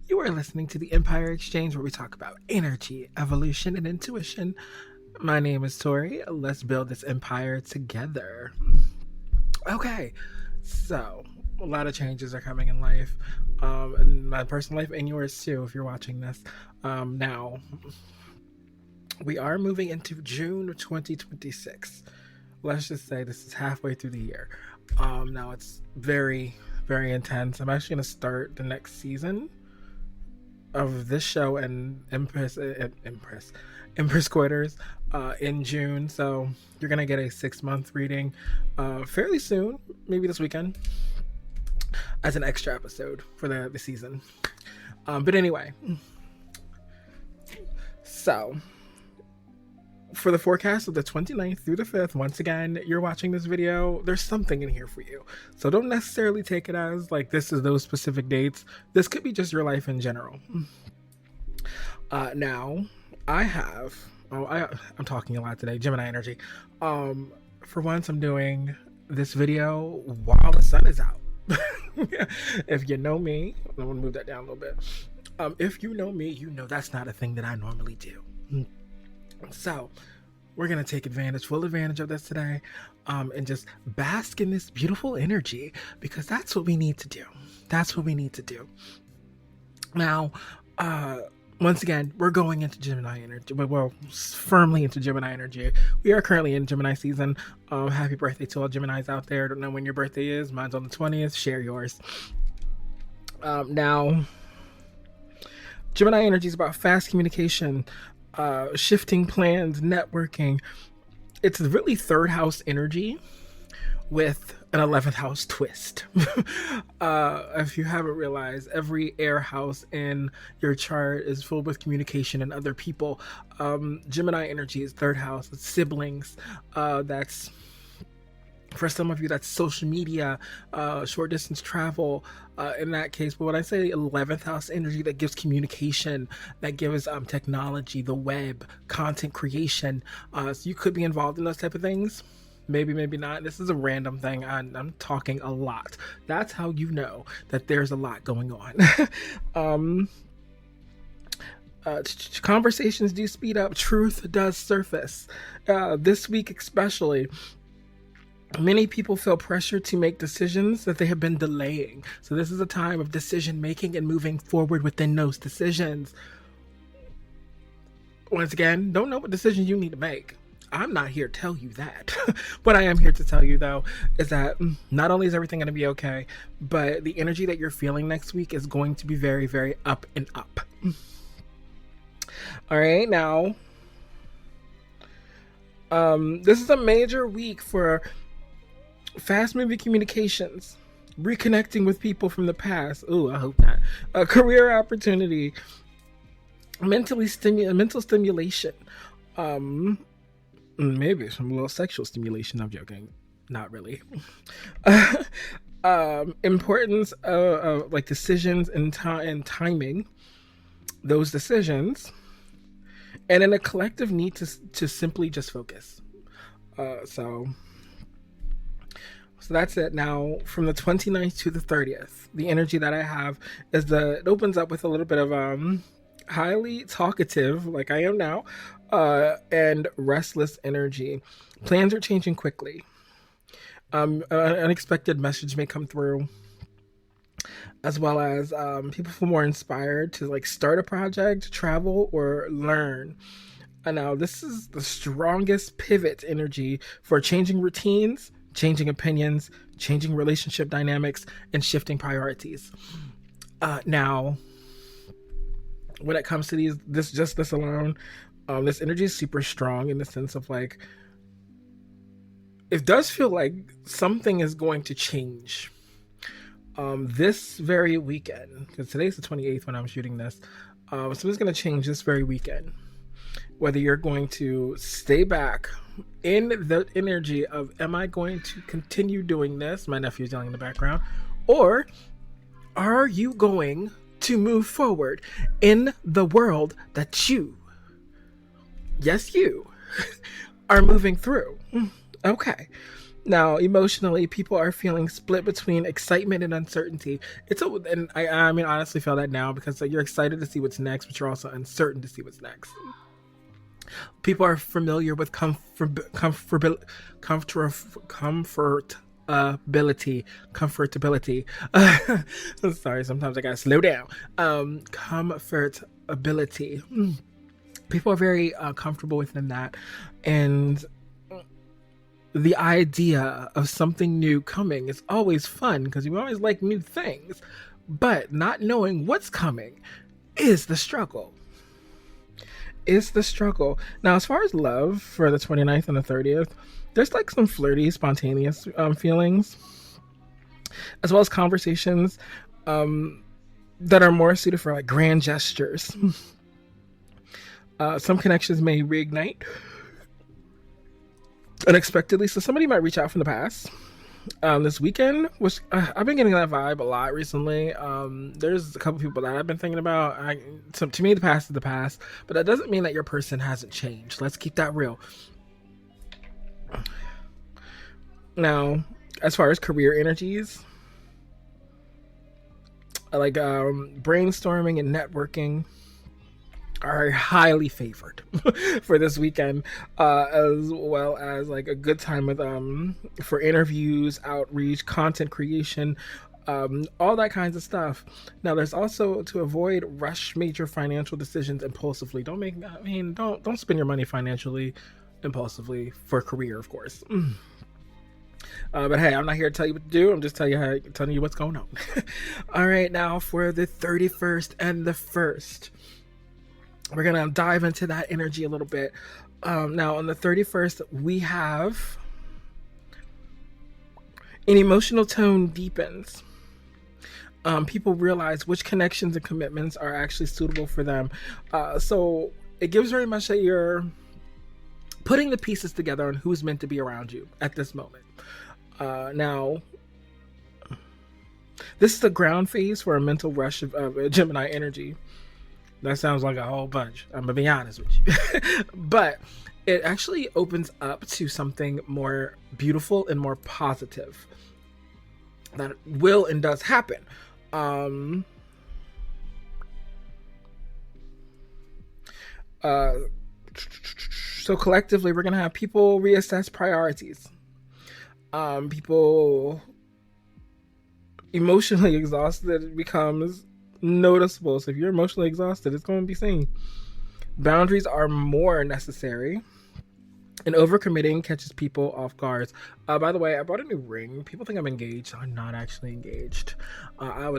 You are listening to the Empire Exchange, where we talk about energy, evolution, and intuition. My name is Tori. Let's build this empire together. Okay, so a lot of changes are coming in life, in my personal life and yours too, if you're watching this. Now, we are moving into June of 2026. Let's just say this is halfway through the year. Now it's very, very intense. I'm actually going to start the next season of this show and Empress Quarters in June. So you're going to get a 6-month reading fairly soon, maybe this weekend, as an extra episode for the season. But anyway, so for the forecast of the 29th through the 5th, once again, you're watching this video, there's something in here for you. So don't necessarily take it as like this is those specific dates. This could be just your life in general. Now, I'm talking a lot today, Gemini energy. For once, I'm doing this video while the sun is out. If you know me, I'm gonna move that down a little bit. If you know me, you know that's not a thing that I normally do. So we're going to take full advantage of this today, and just bask in this beautiful energy, because that's what we need to do. That's what we need to do. Now, once again, we're going into Gemini energy. Well, firmly into Gemini energy. We are currently in Gemini season. Happy birthday to all Geminis out there. Don't know when your birthday is. Mine's on the 20th. Share yours. Now, Gemini energy is about fast communication, shifting plans, networking. It's really third house energy with an 11th house twist. If you haven't realized, every air house in your chart is filled with communication and other people. Gemini energy is third house, it's siblings. That's, for some of you, that's social media, short distance travel, in that case. But when I say 11th house energy, that gives communication, that gives technology, the web, content creation. So you could be involved in those type of things. Maybe, maybe not. This is a random thing. I'm talking a lot. That's how you know that there's a lot going on. Conversations do speed up. Truth does surface. This week especially, many people feel pressure to make decisions that they have been delaying. So this is a time of decision making and moving forward within those decisions. Once again, don't know what decisions you need to make. I'm not here to tell you that. What I am here to tell you, though, is that not only is everything going to be okay, but the energy that you're feeling next week is going to be very, very up and up. All right, now, this is a major week for fast-moving communications, reconnecting with people from the past. Ooh, I hope not. A career opportunity, mental stimulation, maybe some little sexual stimulation. I'm joking, not really. Importance of like decisions and timing those decisions, and then a collective need to simply just focus. So that's it. Now, from the 29th to the 30th, the energy that I have is it opens up with a little bit of highly talkative, like I am now, and restless energy. Plans are changing quickly. An unexpected message may come through, as well as people feel more inspired to like start a project, travel, or learn. And now this is the strongest pivot energy for changing routines, changing opinions, changing relationship dynamics, and shifting priorities. Now, when it comes to this alone, this energy is super strong in the sense of like, it does feel like something is going to change this very weekend, because today's the 28th when I'm shooting this. Something's going to change this very weekend. Whether you're going to stay back in the energy of, am I going to continue doing this? My nephew's yelling in the background. Or are you going to move forward in the world that you, yes, you, are moving through? Okay. Now, emotionally, people are feeling split between excitement and uncertainty. And I mean, honestly, feel that now because you're excited to see what's next, but you're also uncertain to see what's next. People are familiar with comfortability. Sorry, sometimes I gotta slow down. Comfortability. People are very comfortable within that, and the idea of something new coming is always fun because you always like new things, but not knowing what's coming is the struggle. It's the struggle. Now, as far as love for the 29th and the 30th, there's like some flirty, spontaneous feelings, as well as conversations that are more suited for like grand gestures. Some connections may reignite unexpectedly, so somebody might reach out from the past this weekend, which I've been getting that vibe a lot recently. There's a couple people that I've been thinking about. To me, the past is the past, but that doesn't mean that your person hasn't changed. Let's keep that real. Now, as far as career energies, like brainstorming and networking are highly favored for this weekend, as well as like a good time with for interviews, outreach, content creation, all that kinds of stuff. Now, there's also to avoid rush major financial decisions impulsively. Don't spend your money financially impulsively for career, of course. But hey, I'm not here to tell you what to do. I'm just telling you what's going on. All right, now for the 31st and the 1st. We're going to dive into that energy a little bit. Now, on the 31st, we have an emotional tone deepens. People realize which connections and commitments are actually suitable for them. So it gives very much that you're putting the pieces together on who's meant to be around you at this moment. Now, this is the ground phase for a mental rush of Gemini energy. That sounds like a whole bunch. I'm gonna be honest with you. But it actually opens up to something more beautiful and more positive that will and does happen. So collectively, we're gonna have people reassess priorities. People emotionally exhausted becomes noticeable. So if you're emotionally exhausted, it's going to be seen. Boundaries are more necessary, and overcommitting catches people off guard. By the way, I bought a new ring. People think I'm engaged. I'm not actually engaged.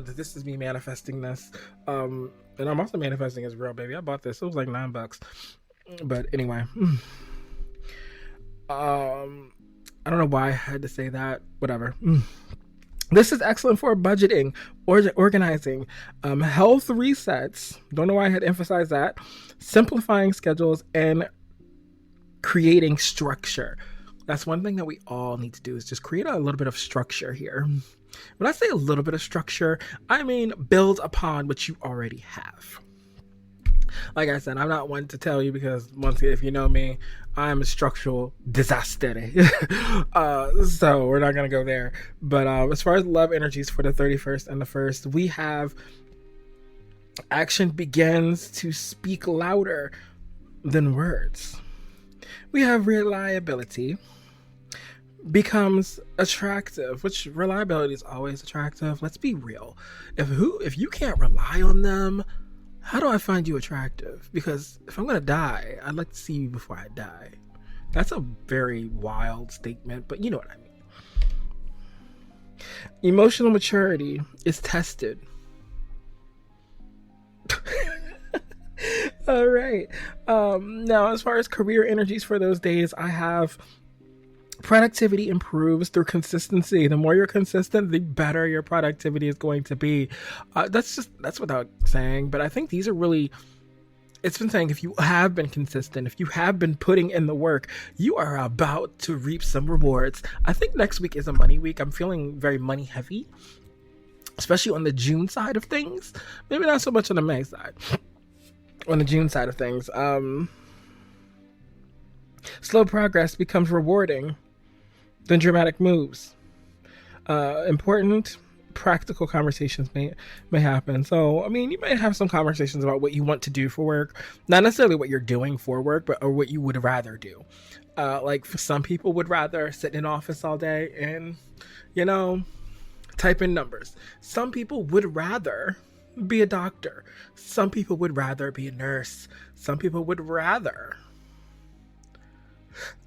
This is me manifesting this, and I'm also manifesting as real, baby. I bought this. It was like $9, but anyway. I don't know why I had to say that. Whatever. This is excellent for budgeting, organizing, health resets. Don't know why I had emphasized that. Simplifying schedules and creating structure. That's one thing that we all need to do, is just create a little bit of structure here. When I say a little bit of structure, I mean build upon what you already have. Like I said, I'm not one to tell you because once if you know me, I'm a structural disaster. So we're not going to go there. But as far as love energies for the 31st and the 1st, we have action begins to speak louder than words. We have reliability becomes attractive, which reliability is always attractive. Let's be real. If you can't rely on them, how do I find you attractive? Because if I'm going to die, I'd like to see you before I die. That's a very wild statement, but you know what I mean. Emotional maturity is tested. All right. Now, as far as career energies for those days, I have productivity improves through consistency. The more you're consistent, the better your productivity is going to be. That's without saying, but I think these are really, it's been saying if you have been consistent, if you have been putting in the work, you are about to reap some rewards. I think next week is a money week. I'm feeling very money heavy, especially on the June side of things. Maybe not so much on the May side. On the June side of things. Slow progress becomes rewarding. than dramatic moves. Important practical conversations may happen. So, I mean, you may have some conversations about what you want to do for work, not necessarily what you're doing for work, but or what you would rather do. Like for some people would rather sit in office all day and, you know, type in numbers. Some people would rather be a doctor. Some people would rather be a nurse. Some people would rather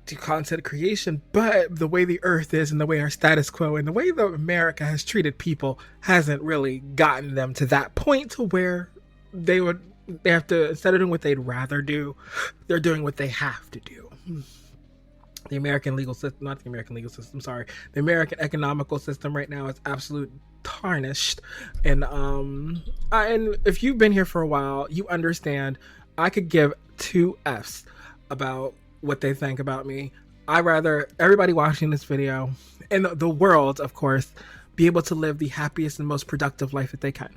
do content creation, but the way the earth is and the way our status quo and the way that America has treated people hasn't really gotten them to that point to where they have to, instead of doing what they'd rather do, they're doing what they have to do. The American legal system, not the American legal system, sorry, the American economical system right now is absolute tarnished. And if you've been here for a while, you understand I could give two F's about what they think about me. I'd rather everybody watching this video and the world, of course, be able to live the happiest and most productive life that they can.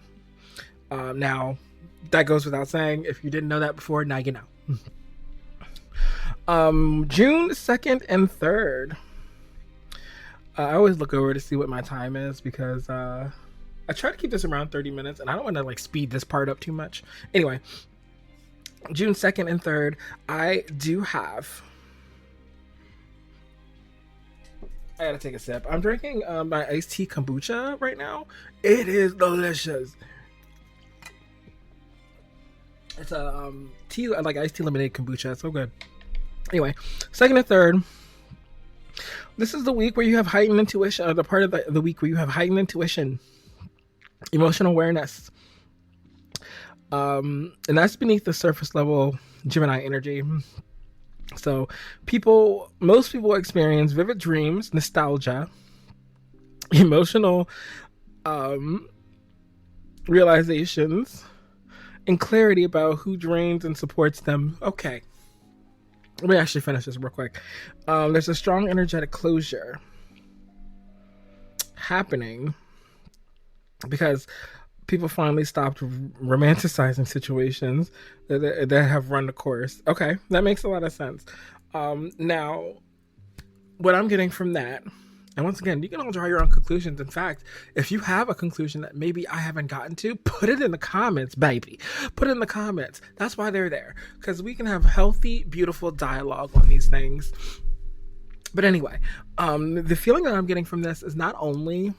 Now, that goes without saying. If you didn't know that before, now you know. June 2nd and 3rd. I always look over to see what my time is because I try to keep this around 30 minutes and I don't want to like speed this part up too much. Anyway, June 2nd and 3rd, I do have... I gotta take a sip. I'm drinking my iced tea kombucha right now. It is delicious. It's a tea, like iced tea lemonade kombucha. It's so good. Anyway, 2nd and 3rd. This is the week where you have heightened intuition, or the part of the week where you have heightened intuition, emotional awareness. And that's beneath the surface level Gemini energy. So most people experience vivid dreams, nostalgia, emotional realizations, and clarity about who drains and supports them. Okay. Let me actually finish this real quick. There's a strong energetic closure happening because people finally stopped romanticizing situations that have run the course. Okay, that makes a lot of sense. Now, what I'm getting from that, and once again, you can all draw your own conclusions. In fact, if you have a conclusion that maybe I haven't gotten to, put it in the comments, baby. Put it in the comments. That's why they're there, because we can have healthy, beautiful dialogue on these things. But anyway, the feeling that I'm getting from this is not only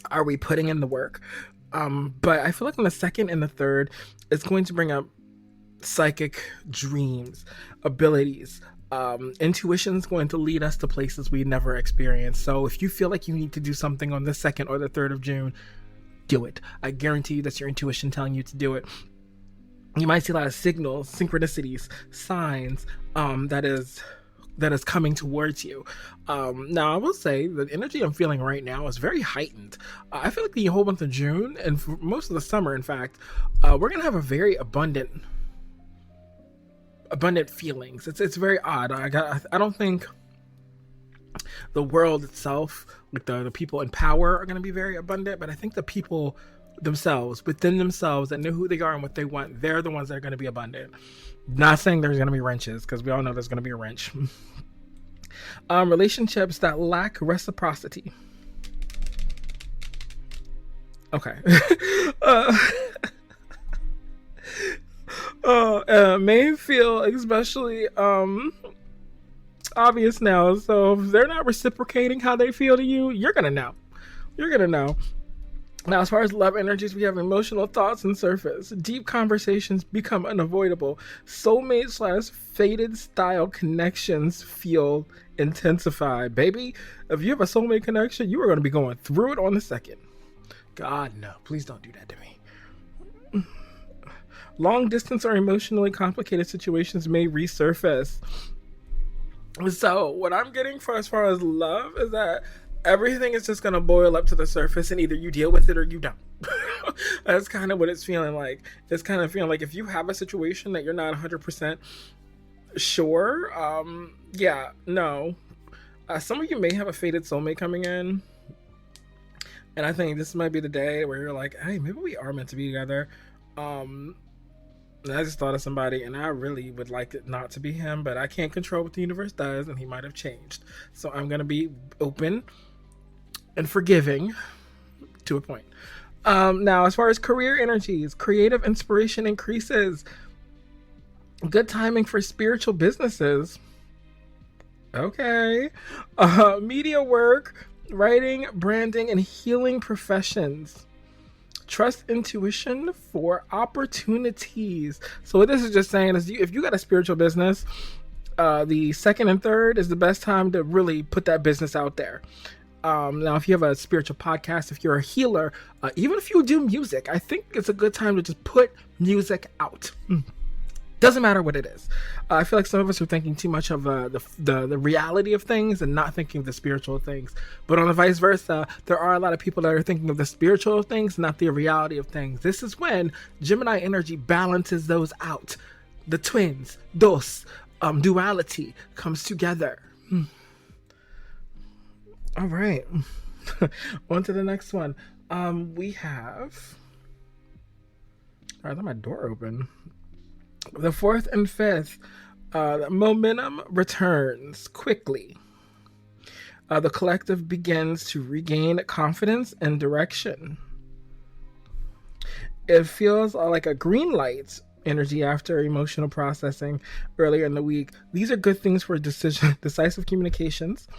are we putting in the work, but I feel like on the 2nd and the 3rd, it's going to bring up psychic dreams, abilities. Intuition is going to lead us to places we never experienced. So if you feel like you need to do something on the 2nd or the 3rd of June, do it. I guarantee you that's your intuition telling you to do it. You might see a lot of signals, synchronicities, signs, that is coming towards you. Now, I will say the energy I'm feeling right now is very heightened. I feel like the whole month of June and for most of the summer, in fact, we're going to have a very abundant feelings. It's very odd. I don't think the world itself, like the people in power, are going to be very abundant, but I think the people themselves, within themselves, that know who they are and what they want, they're the ones that are going to be abundant. Not saying there's going to be wrenches, because we all know there's going to be a wrench. Relationships that lack reciprocity. Okay. May feel especially obvious now. So if they're not reciprocating how they feel to you, you're gonna know. Now, as far as love energies, we have emotional thoughts and surface. Deep conversations become unavoidable. Soulmate / fated style connections feel intensified. Baby, if you have a soulmate connection, you are going to be going through it on the 2nd. God, no. Please don't do that to me. Long distance or emotionally complicated situations may resurface. So what I'm getting for as far as love is that everything is just going to boil up to the surface and either you deal with it or you don't. That's kind of what it's feeling like. It's kind of feeling like if you have a situation that you're not 100% sure, some of you may have a fated soulmate coming in. And I think this might be the day where you're like, hey, maybe we are meant to be together. And I just thought of somebody, and I really would like it not to be him, but I can't control what the universe does, and he might have changed. So I'm going to be open and forgiving to a point. Now, as far as career energies, creative inspiration increases. Good timing for spiritual businesses. Okay. Media work, writing, branding, and healing professions. Trust intuition for opportunities. So what this is just saying is, if you got a spiritual business, the second and third is the best time to really put that business out there. Now, if you have a spiritual podcast, if you're a healer, even if you do music, I think it's a good time to just put music out. Doesn't matter what it is. I feel like some of us are thinking too much of the reality of things and not thinking of the spiritual things. But on the vice versa, there are a lot of people that are thinking of the spiritual things, not the reality of things. This is when Gemini energy balances those out. The twins, duality comes together. All right. On to the next one. We have... All right, let my door open. The fourth and fifth, momentum returns quickly. The collective begins to regain confidence and direction. It feels like a green light energy after emotional processing earlier in the week. These are good things for decisive communications,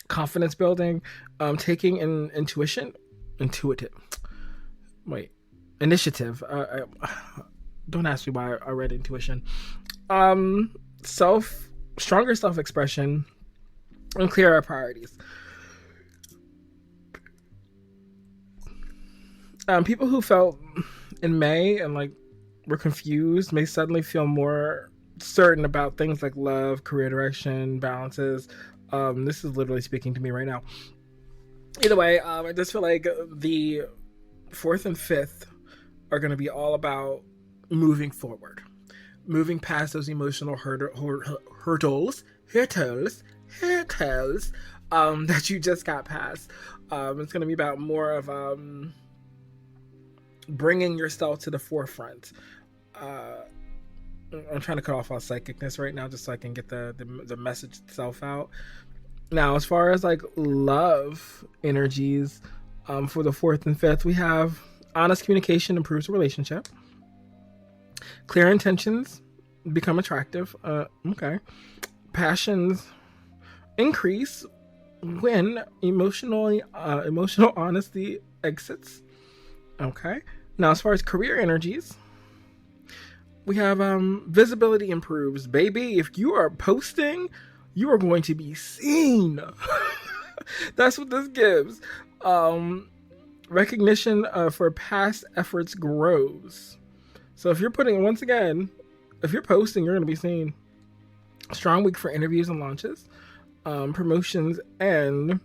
confidence building, taking in initiative. Don't ask me why I read intuition. Stronger self-expression and clearer priorities. People who felt in May and were confused may suddenly feel more certain about things like love, career direction, balances. This is literally speaking to me right now. Either way, I just feel like the fourth and fifth are going to be all about moving forward, moving past those emotional hurdles that you just got past. It's going to be about more of bringing yourself to the forefront. I'm trying to cut off all psychicness right now just so I can get the message itself out. Now, as far as love energies, for the fourth and fifth, we have honest communication improves the relationship. Clear intentions become attractive. Okay. Passions increase when emotional honesty exits. Okay. Now, as far as career energies, we have visibility improves. Baby, if you are posting, you are going to be seen. That's what this gives. Recognition for past efforts grows. So if you're if you're posting, you're going to be seen. Strong week for interviews and launches, promotions, and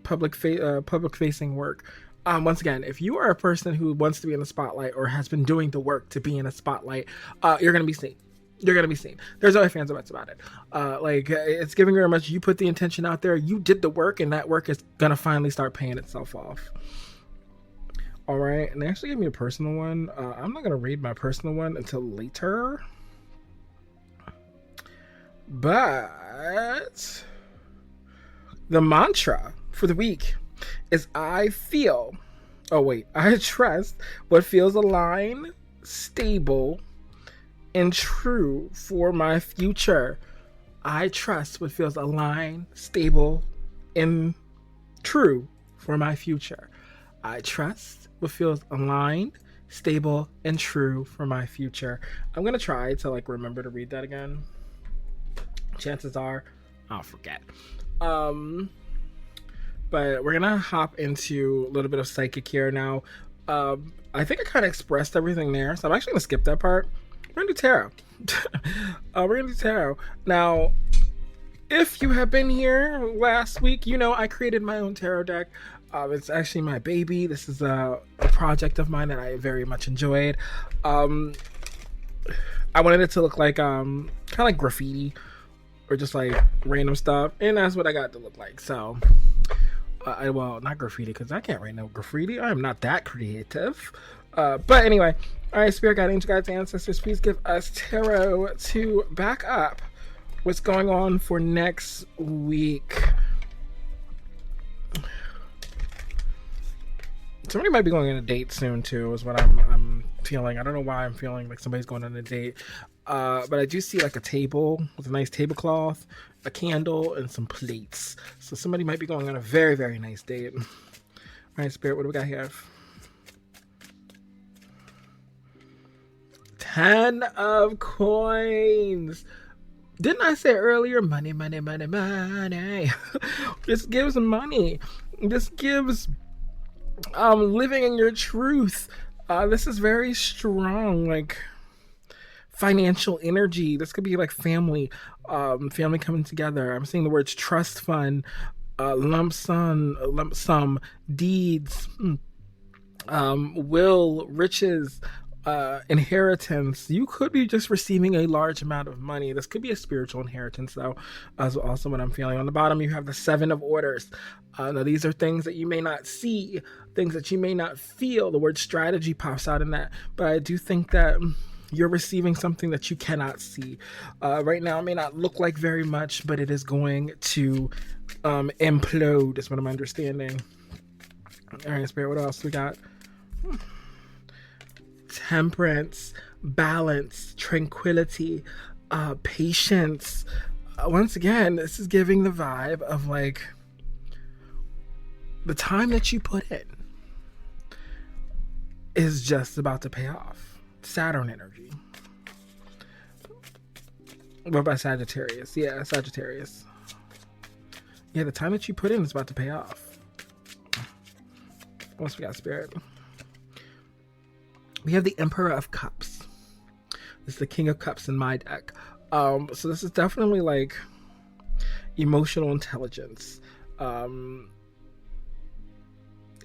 public facing work. Once again, if you are a person who wants to be in the spotlight or has been doing the work to be in a spotlight, you're going to be seen. You're going to be seen. There's no ifs, ands, or buts about it. It's giving very much, you put the intention out there, you did the work, and that work is going to finally start paying itself off. All right, and they actually gave me a personal one. I'm not going to read my personal one until later. But the mantra for the week is I trust what feels aligned, stable, and true for my future. I trust what feels aligned, stable, and true for my future. I trust what feels aligned, stable, and true for my future. I'm going to try to remember to read that again. Chances are I'll forget. But we're going to hop into a little bit of psychic here now. I think I kind of expressed everything there, so I'm actually going to skip that part. We're going to do tarot. We're going to do tarot. Now, if you have been here last week, I created my own tarot deck. It's actually my baby. This is a project of mine that I very much enjoyed. I wanted it to look like kind of like graffiti or just random stuff, and that's what I got to look like. So, not graffiti because I can't write no graffiti. I am not that creative. But anyway, all right, Spirit Guide, Angel Guides, Ancestors, please give us tarot to back up what's going on for next week. Somebody might be going on a date soon too, is what I'm feeling. I don't know why I'm feeling like somebody's going on a date. But I do see like a table with a nice tablecloth, a candle, and some plates. So somebody might be going on a very, very nice date. All right, Spirit, what do we got here? 10 of coins. Didn't I say earlier, money, money, money, money? This gives money. This gives living in your truth. This is very strong, like financial energy. This could be like family coming together. I'm seeing the words trust fund, lump sum, deeds, will, riches, inheritance. You could be just receiving a large amount of money. This could be a spiritual inheritance, though, as also what I'm feeling. On the bottom, you have the 7 of orders. Now, these are things that you may not see, things that you may not feel. The word strategy pops out in that, but I do think that you're receiving something that you cannot see. Right now, it may not look like very much, but it is going to implode, is what I'm understanding. All right, Spirit, what else we got? Temperance, balance, tranquility, patience. Once again, this is giving the vibe of like the time that you put in is just about to pay off. Saturn energy. What about Sagittarius? Yeah, Sagittarius. Yeah, the time that you put in is about to pay off. Once we got, Spirit. We have the Emperor of Cups. This is the King of Cups in my deck. So this is definitely like emotional intelligence.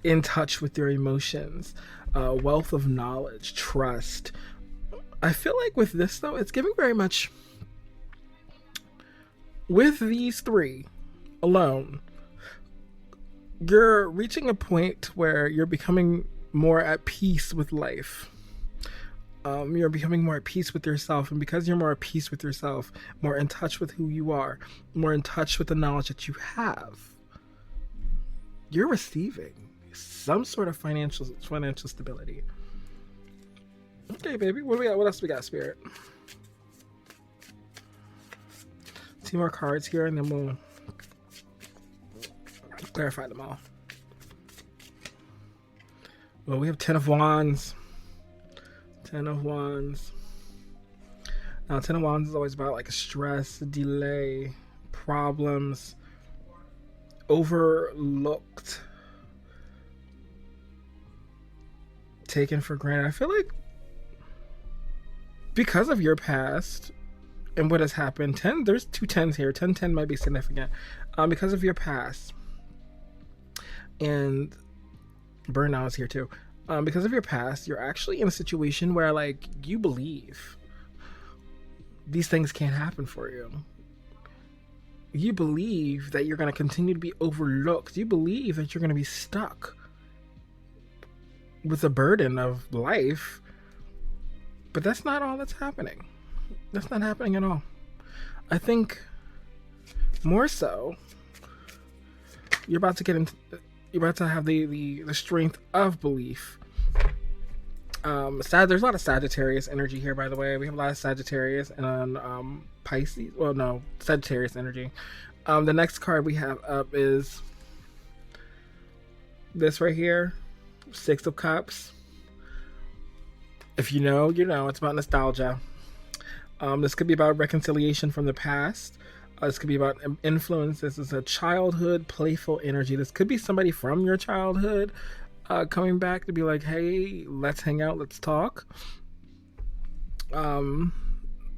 In touch with your emotions. Wealth of knowledge, trust. I feel like with this, though, it's giving very much... With these 3 alone, you're reaching a point where you're becoming more at peace with life. You're becoming more at peace with yourself, and because you're more at peace with yourself, more in touch with who you are, more in touch with the knowledge that you have, you're receiving some sort of financial stability. Okay, baby, what do we got? What else we got, Spirit? 2 more cards here, and then we'll clarify them all. Well, we have 10 of Wands. 10 of Wands. Now, 10 of Wands is always about like stress, delay, problems, overlooked, taken for granted. I feel like because of your past and what has happened, there's 2 10s here. 10 might be significant. Because of your past and burnout is here too. Because of your past, you're actually in a situation where like you believe these things can't happen for you. You believe that you're going to continue to be overlooked. You believe that you're going to be stuck with the burden of life. But that's not all that's happening. That's not happening at all. I think more so, you're about to have the strength of belief. There's a lot of Sagittarius energy here, by the way. We have a lot of Sagittarius and Pisces. Well, no, Sagittarius energy. The next card we have up is this right here, 6 of Cups. If you know, you know. It's about nostalgia. This could be about reconciliation from the past. This could be about influence. This is a childhood, playful energy. This could be somebody from your childhood coming back to be like, hey, let's hang out, let's talk.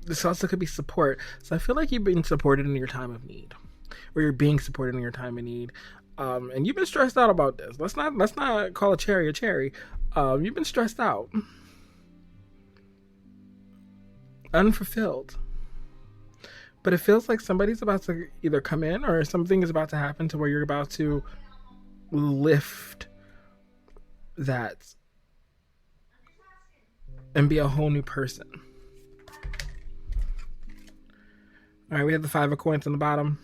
This also could be support. So I feel like you've been supported in your time of need, or you're being supported in your time of need. And you've been stressed out about this. Let's not call a cherry a cherry. You've been stressed out, unfulfilled. But it feels like somebody's about to either come in or something is about to happen to where you're about to lift that and be a whole new person. All right, we have the 5 of coins on the bottom.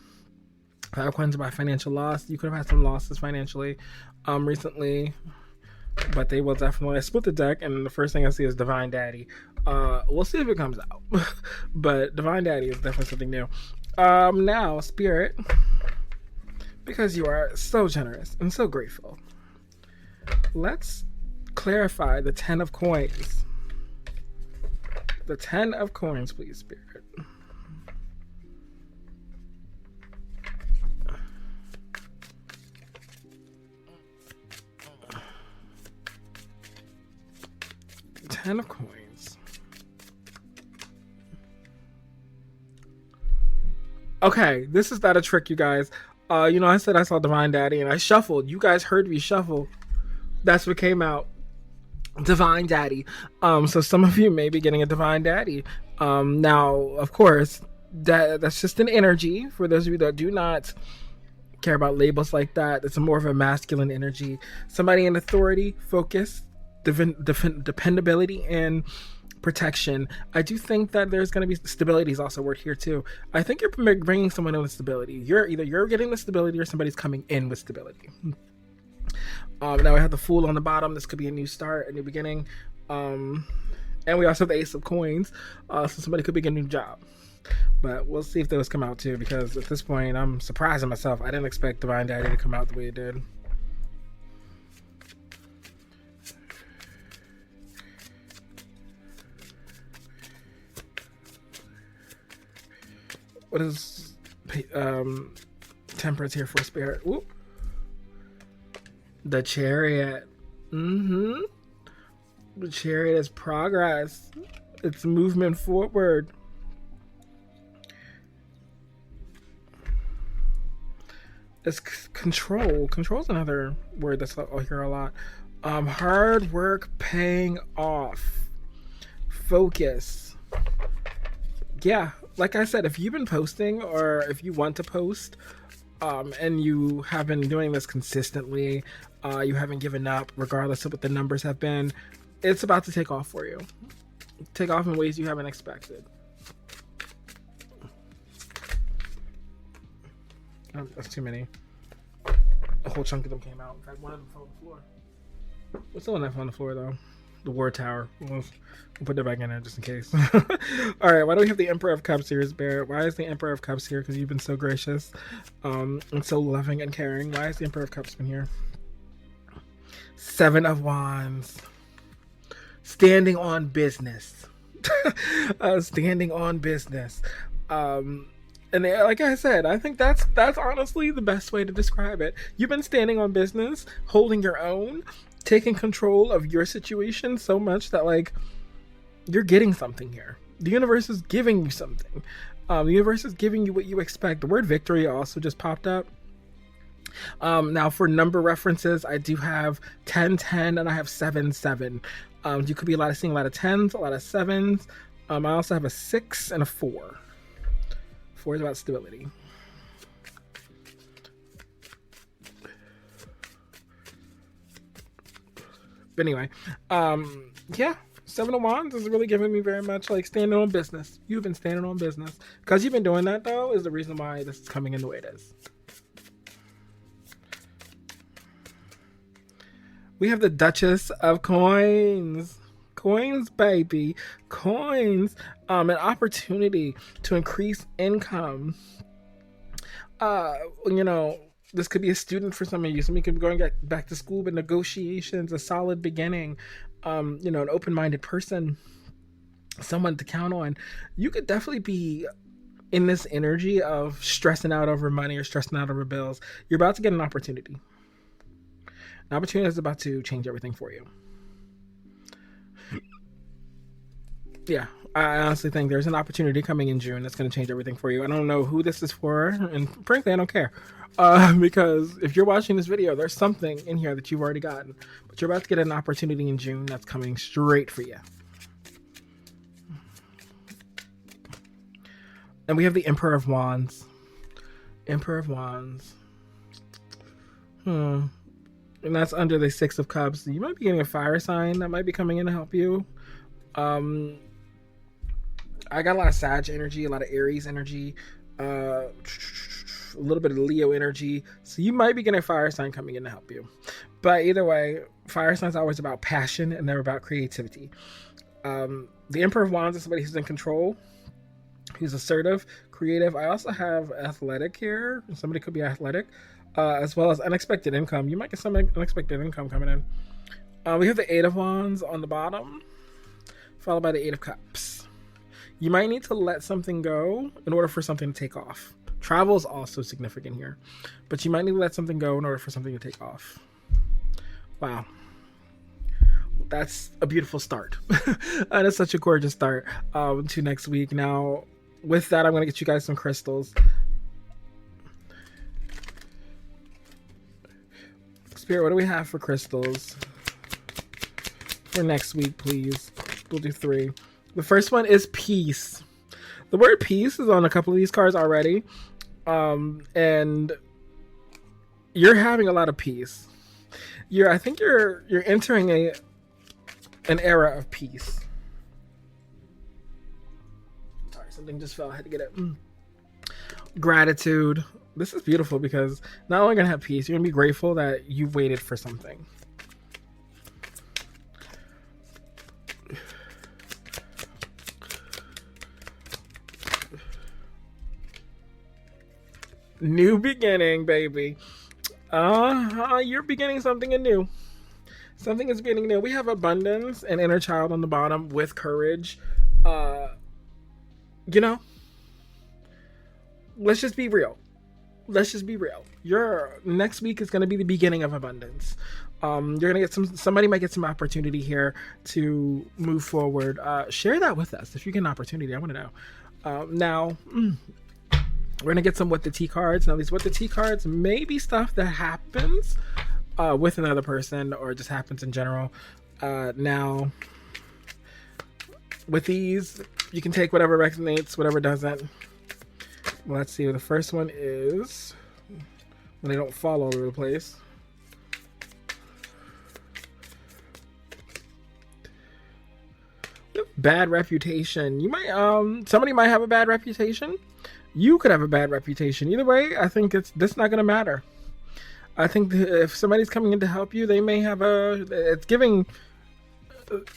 5 of coins about financial loss. You could have had some losses financially recently, but they will definitely. I split the deck, and the first thing I see is Divine Daddy. We'll see if it comes out, but Divine Daddy is definitely something new. Now, Spirit, because you are so generous and so grateful, let's clarify the 10 of coins. The 10 of coins, please, Spirit. Ten of coins. Okay, this is not a trick, you guys. I said I saw Divine Daddy and I shuffled. You guys heard me shuffle. That's what came out. Divine Daddy. So some of you may be getting a Divine Daddy. Now, of course, that's just an energy. For those of you that do not care about labels like that, it's more of a masculine energy. Somebody in authority, focus, dependability, and protection. I do think that there's going to be stability is also a word here too. I think you're bringing someone in with stability. You're getting the stability, or somebody's coming in with stability. Now we have the Fool on the bottom. This could be a new start, a new beginning. And we also have the Ace of Coins. So somebody could begin a new job. But we'll see if those come out too, because at this point I'm surprising myself. I didn't expect Divine Daddy to come out the way it did. What is Temperance here for, Spirit? Whoop. The Chariot. The Chariot is progress. It's movement forward. It's control. Control's another word that's I'll hear a lot. Hard work paying off. Focus. Yeah, like I said, if you've been posting, or if you want to post, and you have been doing this consistently, you haven't given up regardless of what the numbers have been, it's about to take off for you. Take off in ways you haven't expected. Oh, that's too many. A whole chunk of them came out. In fact, one of them fell on the floor. What's the one that fell on the floor, though? The War Tower. We'll put that back in there just in case. All right, why do we have the Emperor of Cups here, Barrett? Why is the Emperor of Cups here? Because you've been so gracious and so loving and caring. Why is the Emperor of Cups been here? 7 of Wands. Standing on business. Standing on business. And like I said, I think that's honestly the best way to describe it. You've been standing on business, holding your own, taking control of your situation so much that, like, you're getting something here. The universe is giving you something. The universe is giving you what you expect. The word victory also just popped up. Now for number references, I do have 10, 10, and I have 7, 7. You could be seeing a lot of 10s, a lot of 7s. I also have a 6 and a 4. 4 is about stability. But anyway, yeah, 7 of Wands is really giving me very much like standing on business. You've been standing on business. Because you've been doing that, though, is the reason why this is coming in the way it is. We have the Duchess of Coins. Coins, baby. Coins. An opportunity to increase income. This could be a student for some of you. Somebody could be going back to school, but negotiations, a solid beginning, an open-minded person, someone to count on. You could definitely be in this energy of stressing out over money or stressing out over bills. You're about to get an opportunity. An opportunity is about to change everything for you. Yeah, I honestly think there's an opportunity coming in June that's going to change everything for you. I don't know who this is for, and frankly, I don't care. Because if you're watching this video, there's something in here that you've already gotten. But you're about to get an opportunity in June that's coming straight for you. And we have the Emperor of Wands. Emperor of Wands. And that's under the 6 of Cups. You might be getting a fire sign that might be coming in to help you. Um, I got a lot of Sag energy, a lot of Aries energy, a little bit of Leo energy. So you might be getting a fire sign coming in to help you. But either way, fire signs are always about passion and never about creativity. The Emperor of Wands is somebody who's in control, who's assertive, creative. I also have athletic here. Somebody could be athletic, as well as unexpected income. You might get some unexpected income coming in. We have the Eight of Wands on the bottom, followed by the Eight of Cups. You might need to let something go in order for something to take off. Travel is also significant here, but you might need to let something go in order for something to take off. Wow. That's a beautiful start. And it's such a gorgeous start to next week. Now, with that, I'm going to get you guys some crystals. Spirit, what do we have for crystals for next week, please? We'll do 3. The first one is peace. The word peace is on a couple of these cards already. And you're having a lot of peace. I think you're entering an era of peace. Sorry, something just fell. I had to get it. Gratitude. This is beautiful because not only gonna have peace, you're gonna be grateful that you waited for something. New beginning, baby. You're beginning something anew. Something is beginning new. We have abundance and inner child on the bottom with courage. Let's just be real. Your next week is going to be the beginning of abundance. You're going to get somebody might get some opportunity here to move forward. Share that with us. If you get an opportunity, I want to know. Now, we're going to get some What the Tea cards. Now, these What the Tea cards may be stuff that happens with another person or just happens in general. Now, with these, you can take whatever resonates, whatever doesn't. Well, let's see. The first one is when they don't fall all over the place. Bad reputation. You might somebody might have a bad reputation. You could have a bad reputation. Either way, I think that's not going to matter. I think if somebody's coming in to help you, they may have it's giving.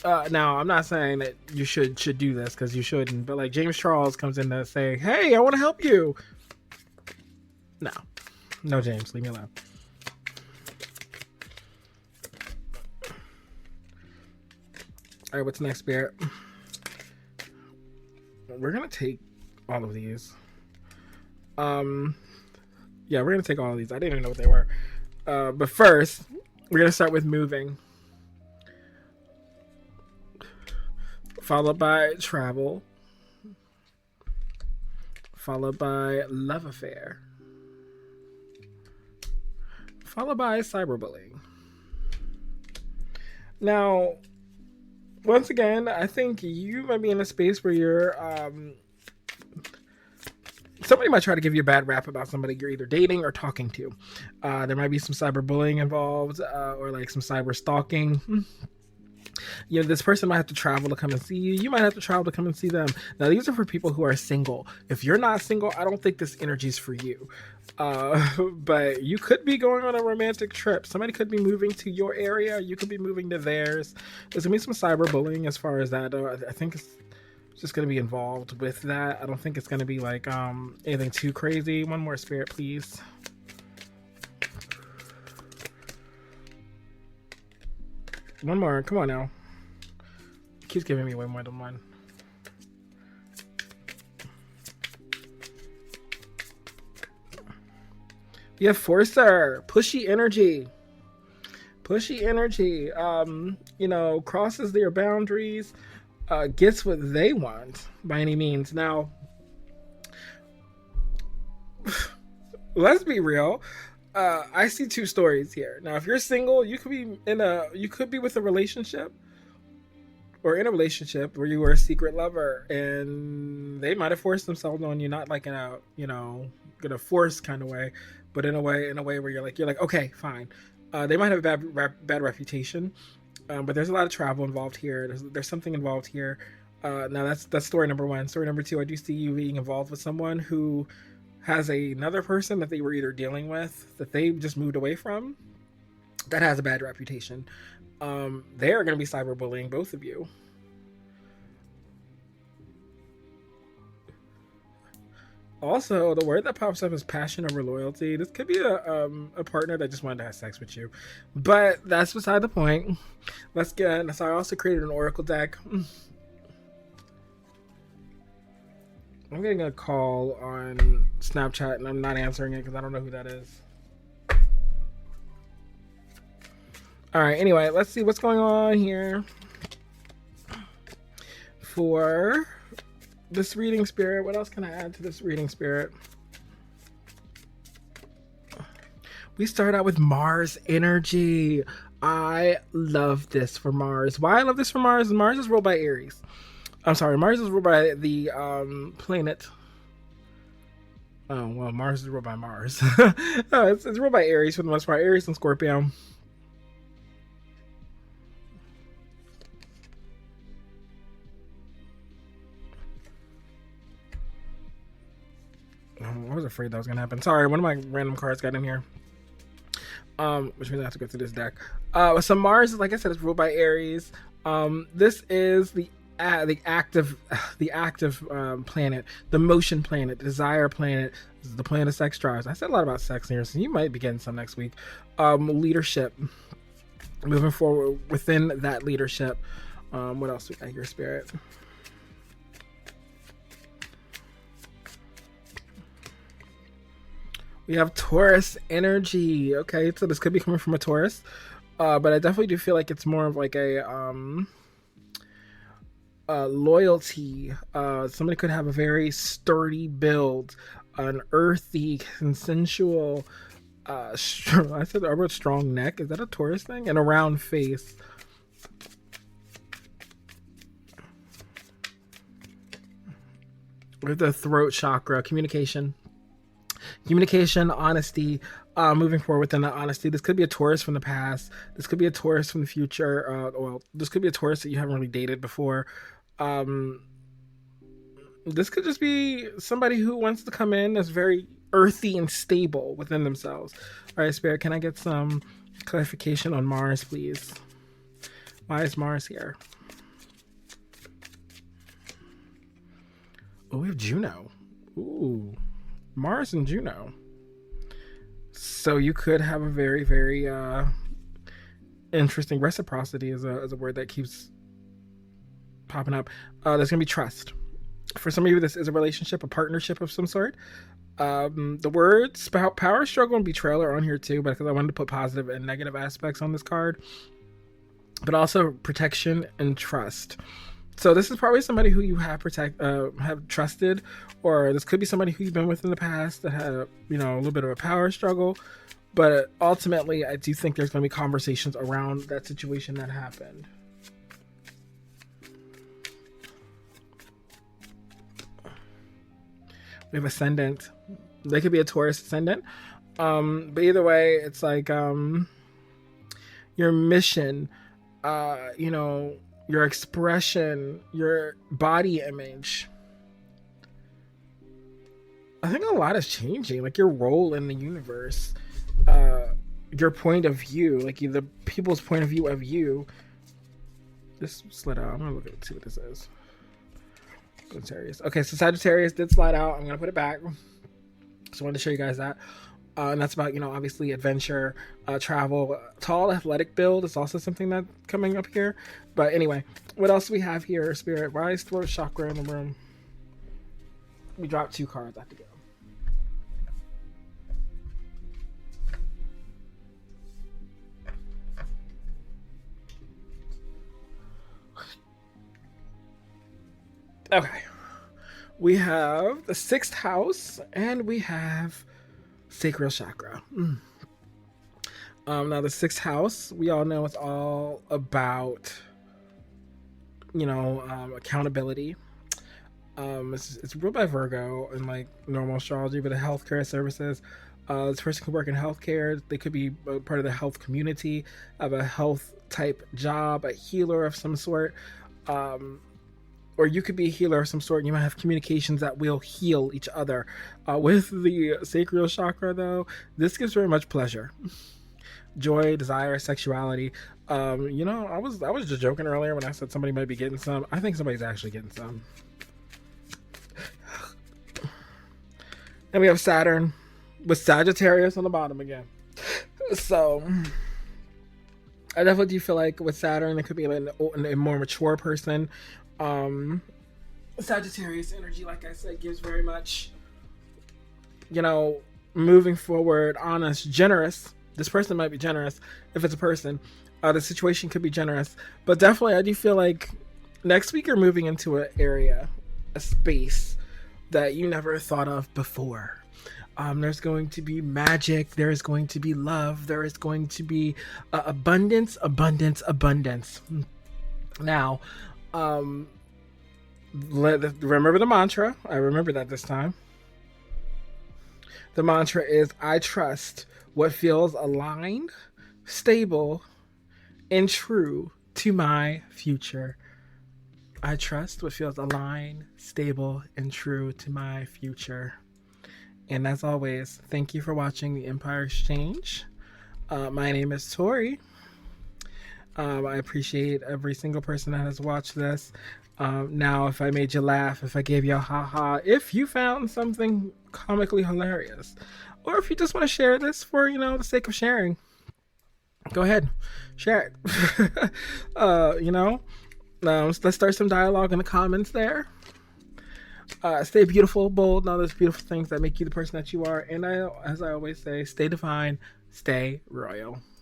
Now, I'm not saying that you should do this because you shouldn't. But like James Charles comes in to say, "Hey, I want to help you." No, James, leave me alone. All right, what's next, Spirit? We're gonna take all of these. Yeah, we're gonna take all of these. I didn't even know what they were. But first, we're gonna start with moving, followed by travel, followed by love affair, followed by cyberbullying. Now, once again, I think you might be in a space where you're somebody might try to give you a bad rap about somebody you're either dating or talking to. There might be some cyberbullying involved, or like some cyber stalking. This person might have to travel to come and see you. You might have to travel to come and see them. Now, these are for people who are single. If you're not single, I don't think this energy is for you. But you could be going on a romantic trip. Somebody could be moving to your area. You could be moving to theirs. There's going to be some cyberbullying as far as that. I think it's just going to be involved with that. I don't think it's going to be like anything too crazy. One more, Spirit, please. One more. Come on now. It keeps giving me way more than one. You have Forcer. Pushy energy. Pushy energy. Crosses their boundaries. Gets what they want by any means. Now, let's be real. I see two stories here. Now, if you're single, you could be with a relationship or in a relationship where you were a secret lover and they might have forced themselves on you, not like in a, gonna force kind of way, but in a way where you're like, okay, fine. They might have a bad reputation. But there's a lot of travel involved here. There's something involved here. Now that's story number one. Story number two, I do see you being involved with someone who has another person that they were either dealing with that they just moved away from that has a bad reputation. They're going to be cyberbullying both of you. Also, the word that pops up is passion over loyalty. This could be a partner that just wanted to have sex with you, but that's beside the point. Let's get. So I also created an oracle deck. I'm getting a call on Snapchat and I'm not answering it because I don't know who that is. All right. Anyway, let's see what's going on here for this reading, spirit. What else can I add to this reading, spirit? We start out with Mars energy. I love this for Mars. Why I love this for Mars? Mars is ruled by Aries. I'm sorry, Mars is ruled by the planet. Oh, well, Mars is ruled by Mars. It's ruled by Aries for the most part. Aries and Scorpio. I was afraid that was gonna happen. Sorry, one of my random cards got in here. Which means I have to go through this deck. So Mars, like I said, is ruled by Aries. This is the active planet, the motion planet, the desire planet. This is the planet of sex drives. I said a lot about sex here, so you might be getting some next week. Leadership, moving forward within that leadership. What else we got here, spirit? We have Taurus energy. Okay, so this could be coming from a Taurus, but I definitely do feel like it's more of like a loyalty. Somebody could have a very sturdy build, an earthy, consensual. I said I wrote strong neck. Is that a Taurus thing? And a round face. With the throat chakra, communication, honesty, moving forward within that honesty. This could be a Taurus from the past. This could be a Taurus from the future. Well, this could be a Taurus that you haven't really dated before. This could just be somebody who wants to come in that's very earthy and stable within themselves. All right, Spirit, can I get some clarification on Mars, please? Why is Mars here? Oh, we have Juno. Ooh. Mars and Juno. So you could have a very, very interesting reciprocity is a word that keeps popping up. There's going to be trust. For some of you, this is a relationship, a partnership of some sort. The words power, struggle, and betrayal are on here too, but because I wanted to put positive and negative aspects on this card. But also protection and trust. So this is probably somebody who you have trusted, or this could be somebody who you've been with in the past that had a little bit of a power struggle. But ultimately, I do think there's going to be conversations around that situation that happened. We have ascendant. They could be a Taurus ascendant. But either way, it's like your mission, your expression, your body image. I think a lot is changing, like your role in the universe, your point of view, like the people's point of view of you. This slid out. I'm gonna look at see what this is. Sagittarius. Okay, so Sagittarius did slide out. I'm gonna put it back. Just wanted to show you guys that. And that's about, obviously adventure, travel. Tall, athletic build is also something that's coming up here. But anyway, what else do we have here, Spirit? Why is throat chakra in the room? We dropped 2 cards. I have to go. Okay. We have the 6th house, and we have sacral chakra. Now the 6th house, we all know it's all about, accountability. It's ruled by Virgo in like normal astrology, but the healthcare services. This person could work in healthcare. They could be part of the health community, have a health type job, a healer of some sort. Or you could be a healer of some sort, and you might have communications that will heal each other. With the sacral chakra, though, this gives very much pleasure, joy, desire, sexuality. I was just joking earlier when I said somebody might be getting some. I think somebody's actually getting some. And we have Saturn with Sagittarius on the bottom again. So I definitely do feel like with Saturn, it could be a more mature person. Sagittarius energy, like I said, gives very much, moving forward, honest, generous. This person might be generous if it's a person. The situation could be generous. But definitely, I do feel like next week you're moving into an area, a space that you never thought of before. There's going to be magic. There is going to be love. There is going to be abundance, abundance, abundance. Now, remember the mantra. I remember that this time. The mantra is, I trust what feels aligned, stable, and true to my future. I trust what feels aligned, stable, and true to my future. And as always, thank you for watching the Empire Exchange. My name is Tori. I appreciate every single person that has watched this. Now, if I made you laugh, if I gave you a ha-ha, if you found something comically hilarious, or if you just want to share this for, the sake of sharing, go ahead, share it. Let's start some dialogue in the comments there. Stay beautiful, bold, and all those beautiful things that make you the person that you are. And as I always say, stay divine, stay royal.